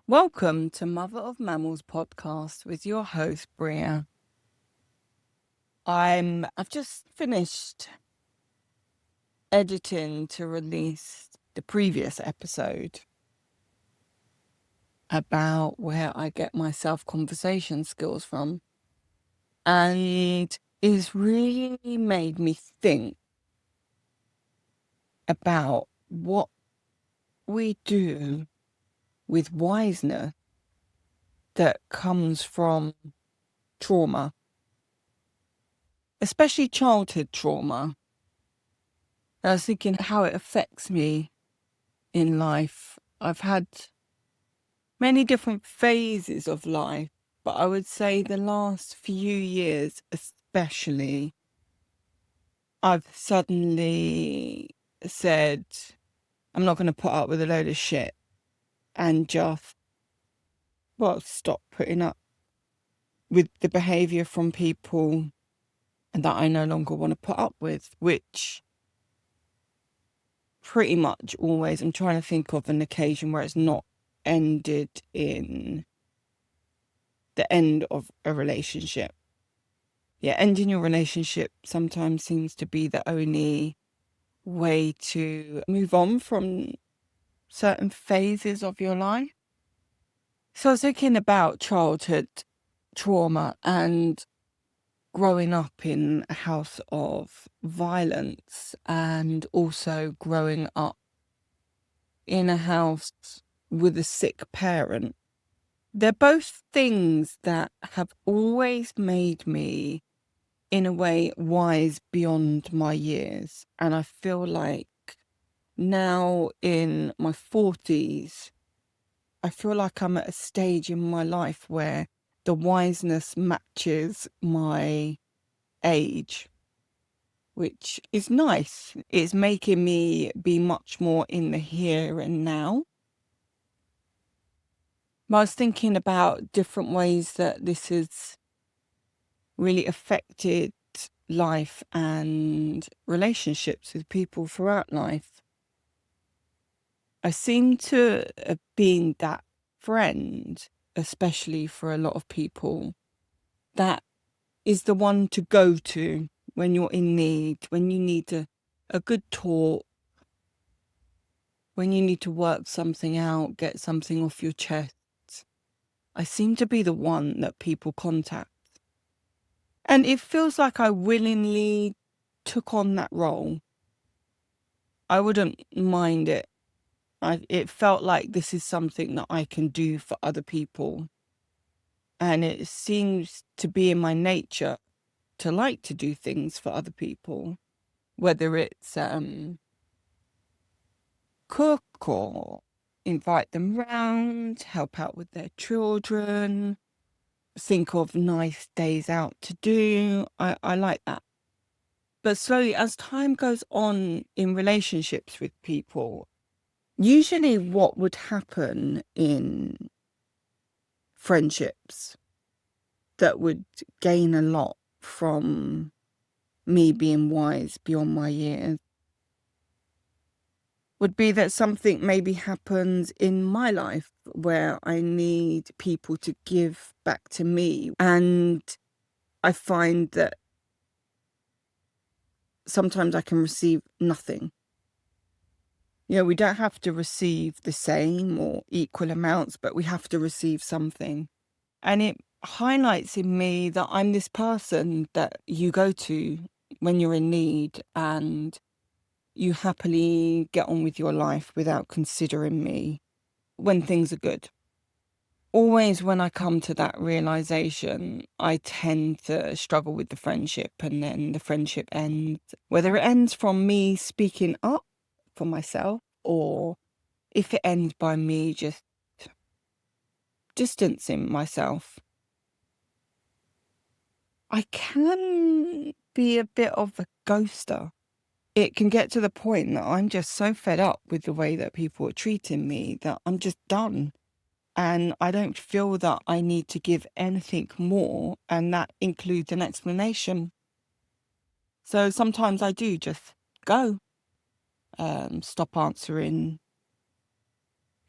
Welcome to Mother of Mammals podcast with your host Bria. I've just finished editing to release the previous episode about where I get my self-conversation skills from, and it's really made me think about what we do with wiseness that comes from trauma, especially childhood trauma. I was thinking how it affects me in life. I've had many different phases of life, but I would say the last few years especially, I've suddenly said, I'm not going to put up with a load of shit and just, stop putting up with the behaviour from people that I no longer want to put up with, which pretty much always, I'm trying to think of an occasion where it's not ended in the end of a relationship. Yeah, ending your relationship sometimes seems to be the only way to move on from certain phases of your life. So I was thinking about childhood trauma and growing up in a house of violence, and also growing up in a house with a sick parent. They're both things that have always made me, in a way, wise beyond my years. And I feel like now in my 40s, I feel like I'm at a stage in my life where the wiseness matches my age, which is nice. It's making me be much more in the here and now. I was thinking about different ways that this has really affected life and relationships with people throughout life. I seem to have been that friend, especially for a lot of people, that is the one to go to when you're in need, when you need a good talk, when you need to work something out, get something off your chest. I seem to be the one that people contact. And it feels like I willingly took on that role. I wouldn't mind it. It felt like this is something that I can do for other people. And it seems to be in my nature to like to do things for other people, whether it's cook or invite them round, help out with their children, think of nice days out to do. I like that. But slowly, as time goes on in relationships with people, usually what would happen in friendships that would gain a lot from me being wise beyond my years would be that something maybe happens in my life where I need people to give back to me. And I find that sometimes I can receive nothing. You know, we don't have to receive the same or equal amounts, but we have to receive something. And it highlights in me that I'm this person that you go to when you're in need, and you happily get on with your life without considering me when things are good. Always when I come to that realization, I tend to struggle with the friendship, and then the friendship ends. Whether it ends from me speaking up for myself, or if it ends by me just distancing myself. I can be a bit of a ghoster. It can get to the point that I'm just so fed up with the way that people are treating me that I'm just done. And I don't feel that I need to give anything more, and that includes an explanation. So sometimes I do just go, stop answering,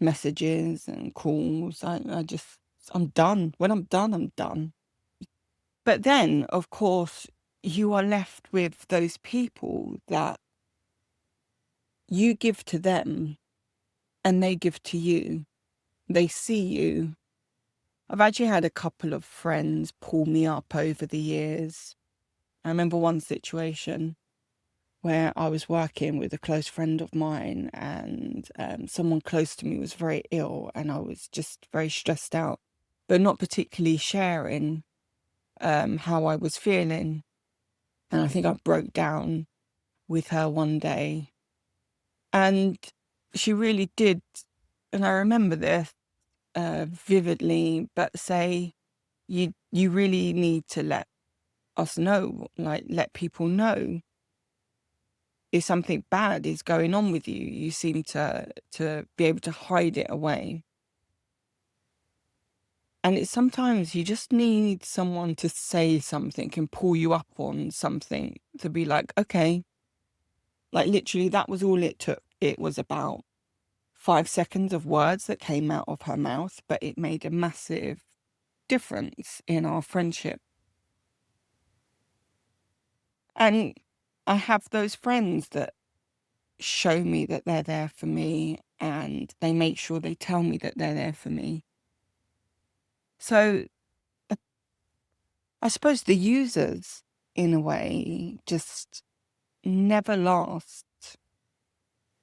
messages and calls. I'm done. When I'm done, I'm done. But then, of course, you are left with those people that you give to them and they give to you. They see you. I've actually had a couple of friends pull me up over the years. I remember one situation where I was working with a close friend of mine, and someone close to me was very ill, and I was just very stressed out, but not particularly sharing how I was feeling. And I think I broke down with her one day, and she really did. And I remember this vividly, but say, you really need to let us know, like let people know if something bad is going on with you. You seem to be able to hide it away. And it's sometimes you just need someone to say something and pull you up on something, to be like, okay, like literally that was all it took. It was about 5 seconds of words that came out of her mouth, but it made a massive difference in our friendship. And I have those friends that show me that they're there for me, and they make sure they tell me that they're there for me. So I suppose the users, in a way, just never last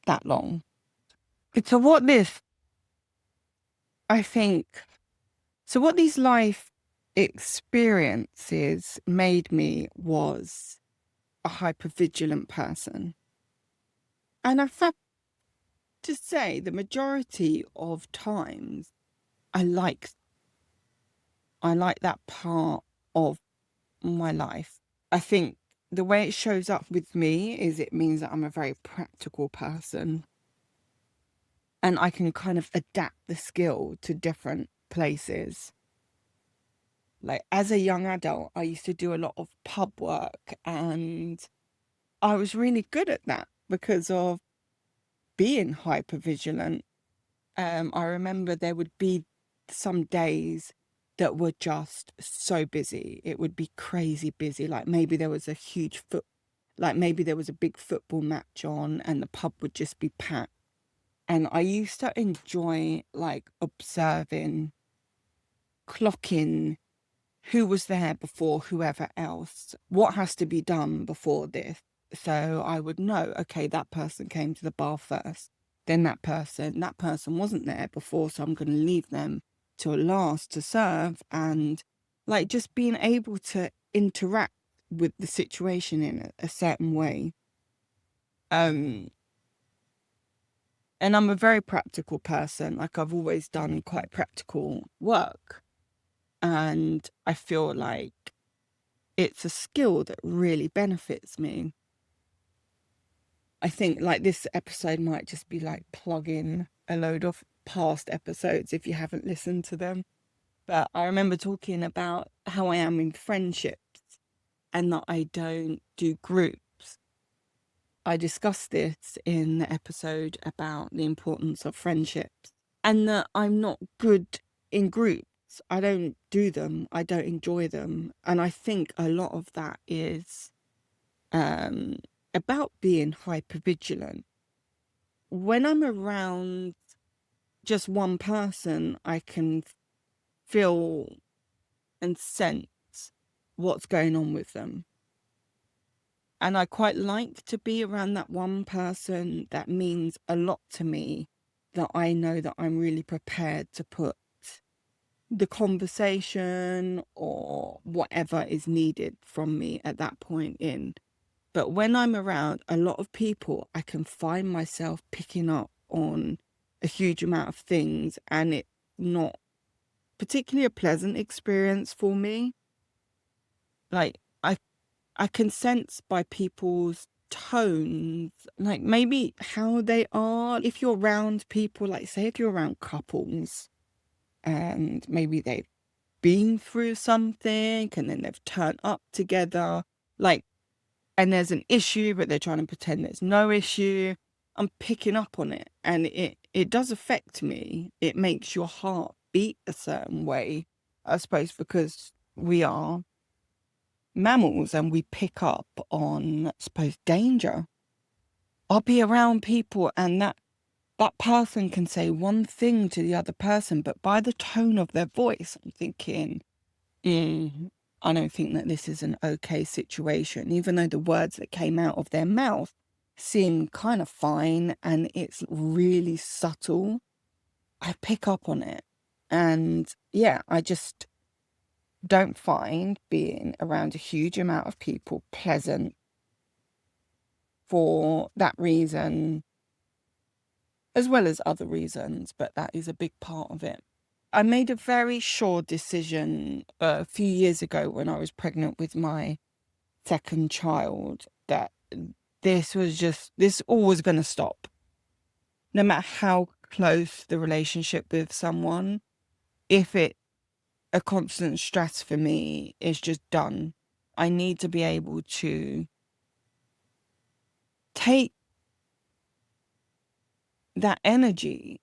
that long. So what this, I think, so what these life experiences made me was a hypervigilant person. And I have to say, the majority of times, I like that part of my life. I think the way it shows up with me is it means that I'm a very practical person, and I can kind of adapt the skill to different places. Like as a young adult, I used to do a lot of pub work, and I was really good at that because of being hyper vigilant. I remember there would be some days that were just so busy. It would be crazy busy. Like maybe there was a maybe there was a big football match on and the pub would just be packed. And I used to enjoy like observing, clocking who was there before whoever else, what has to be done before this. So I would know, okay, that person came to the bar first, then that person wasn't there before, so I'm going to leave them to last to serve. And like just being able to interact with the situation in a certain way. And I'm a very practical person. Like I've always done quite practical work. And I feel like it's a skill that really benefits me. I think like this episode might just be like plugging a load of past episodes if you haven't listened to them. But I remember talking about how I am in friendships and that I don't do groups. I discussed this in the episode about the importance of friendships, and that I'm not good in groups. I don't do them. I don't enjoy them. And I think a lot of that is about being hypervigilant. When I'm around just one person, I can feel and sense what's going on with them. And I quite like to be around that one person that means a lot to me, that I know that I'm really prepared to put the conversation or whatever is needed from me at that point in. But when I'm around a lot of people, I can find myself picking up on a huge amount of things, and it's not particularly a pleasant experience for me. Like I can sense by people's tones, like maybe how they are. If you're around people, like say if you're around couples and maybe they've been through something and then they've turned up together, like, and there's an issue, but they're trying to pretend there's no issue. I'm picking up on it, and it does affect me. It makes your heart beat a certain way, I suppose, because we are mammals and we pick up on, I suppose, danger. I'll be around people and that person can say one thing to the other person, but by the tone of their voice, I'm thinking, I don't think that this is an okay situation, even though the words that came out of their mouth seem kind of fine and it's really subtle. I pick up on it. And yeah, I just don't find being around a huge amount of people pleasant for that reason, as well as other reasons, but that is a big part of it. I made a very sure decision a few years ago when I was pregnant with my second child that this all was going to stop. No matter how close the relationship with someone, if it a constant stress for me, it's just done. I need to be able to take that energy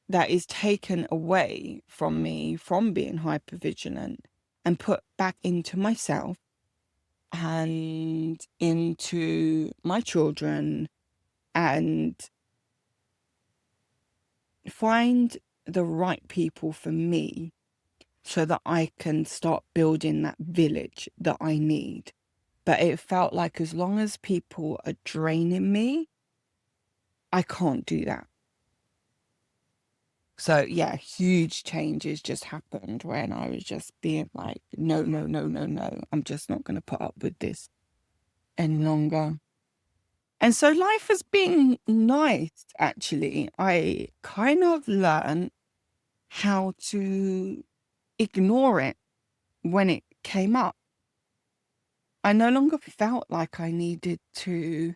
that is taken away from me from being hypervigilant and put back into myself and into my children and find the right people for me so that I can start building that village that I need. But it felt like as long as people are draining me, I can't do that. So yeah, huge changes just happened when I was just being like, no, no, no, no, no. I'm just not going to put up with this any longer. And so life has been nice, actually. I kind of learned how to ignore it when it came up. I no longer felt like I needed to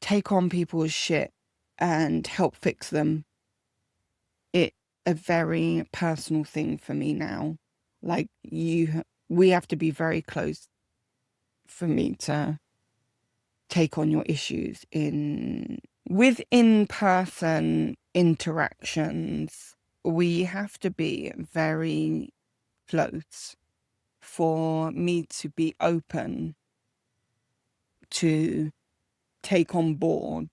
take on people's shit and help fix them. It's a very personal thing for me now. Like we have to be very close for me to take on your issues with in-person interactions. We have to be very close for me to be open to take on board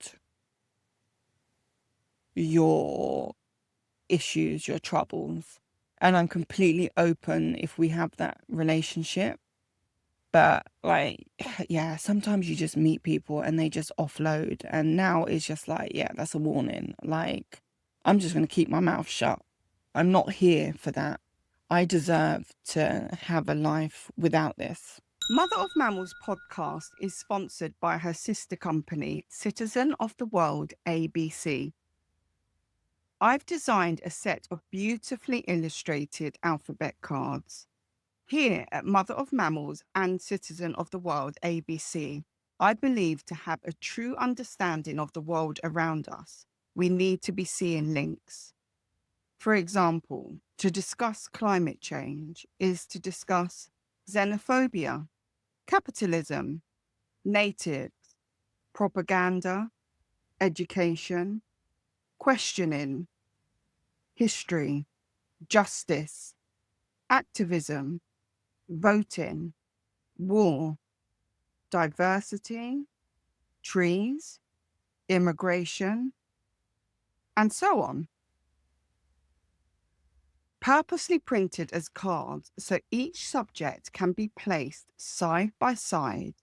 your issues, your troubles. And I'm completely open if we have that relationship. But like, yeah, sometimes you just meet people and they just offload. And now it's just like, yeah, that's a warning. Like, I'm just going to keep my mouth shut. I'm not here for that. I deserve to have a life without this. Mother of Mammals podcast is sponsored by her sister company, Citizen of the World, ABC. I've designed a set of beautifully illustrated alphabet cards. Here at Mother of Mammals and Citizen of the World, ABC, I believe to have a true understanding of the world around us, we need to be seeing links. For example, to discuss climate change is to discuss xenophobia, capitalism, natives, propaganda, education, questioning, history, justice, activism, voting, war, diversity, trees, immigration, and so on. Purposely printed as cards so each subject can be placed side by side.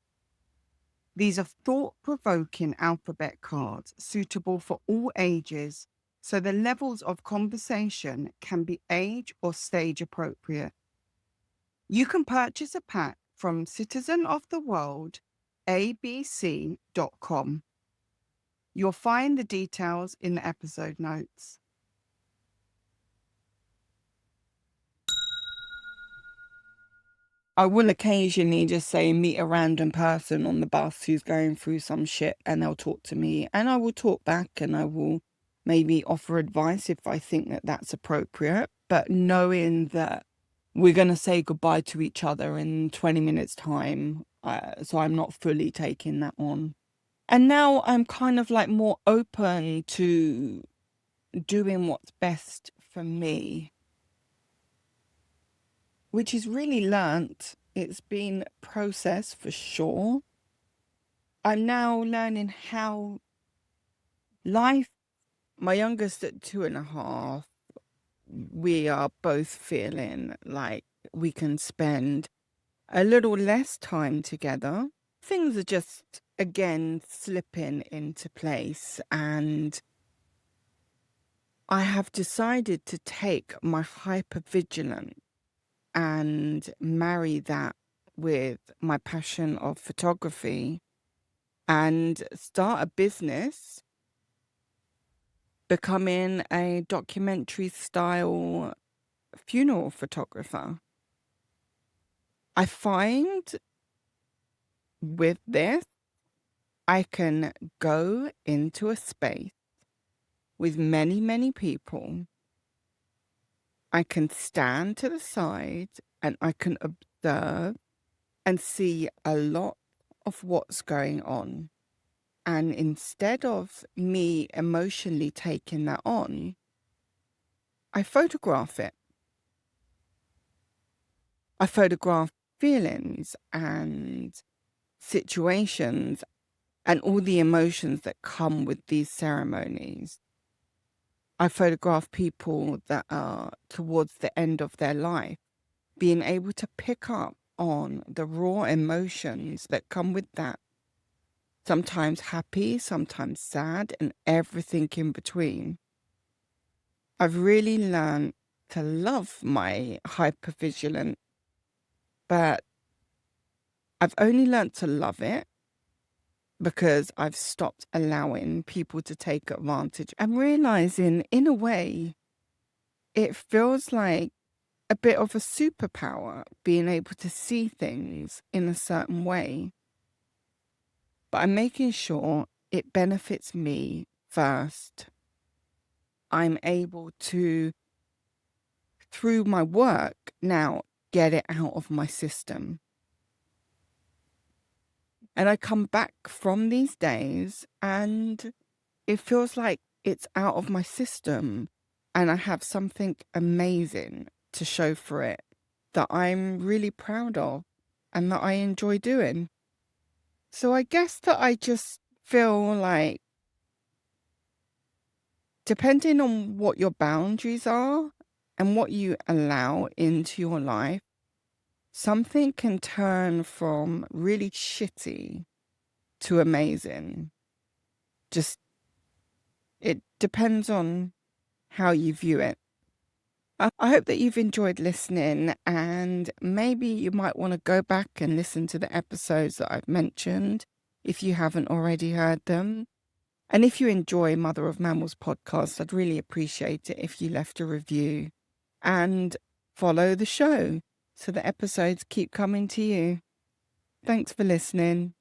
These are thought-provoking alphabet cards suitable for all ages, so the levels of conversation can be age or stage appropriate. You can purchase a pack from citizenoftheworldabc.com. You'll find the details in the episode notes. I will occasionally just say meet a random person on the bus who's going through some shit and they'll talk to me and I will talk back and I will maybe offer advice if I think that that's appropriate. But knowing that we're going to say goodbye to each other in 20 minutes time, so I'm not fully taking that on. And now I'm kind of like more open to doing what's best for me, which is really learnt. It's been a process for sure. I'm now learning how life, my youngest at 2.5, we are both feeling like we can spend a little less time together. Things are just, again, slipping into place. And I have decided to take my hypervigilant and marry that with my passion of photography and start a business becoming a documentary style funeral photographer. I find with this, I can go into a space with many, many people. I can stand to the side and I can observe and see a lot of what's going on. And instead of me emotionally taking that on, I photograph it. I photograph feelings and situations and all the emotions that come with these ceremonies. I photograph people that are towards the end of their life, being able to pick up on the raw emotions that come with that. Sometimes happy, sometimes sad, and everything in between. I've really learned to love my hypervigilant, but I've only learned to love it because I've stopped allowing people to take advantage. I'm realizing, in a way, it feels like a bit of a superpower being able to see things in a certain way. But I'm making sure it benefits me first. I'm able to, through my work now, get it out of my system. And I come back from these days and it feels like it's out of my system and I have something amazing to show for it that I'm really proud of and that I enjoy doing. So I guess that I just feel like, depending on what your boundaries are and what you allow into your life, something can turn from really shitty to amazing. Just, it depends on how you view it. I hope that you've enjoyed listening, and maybe you might want to go back and listen to the episodes that I've mentioned if you haven't already heard them. And if you enjoy Mother of Mammals podcast, I'd really appreciate it if you left a review and follow the show so the episodes keep coming to you. Thanks for listening.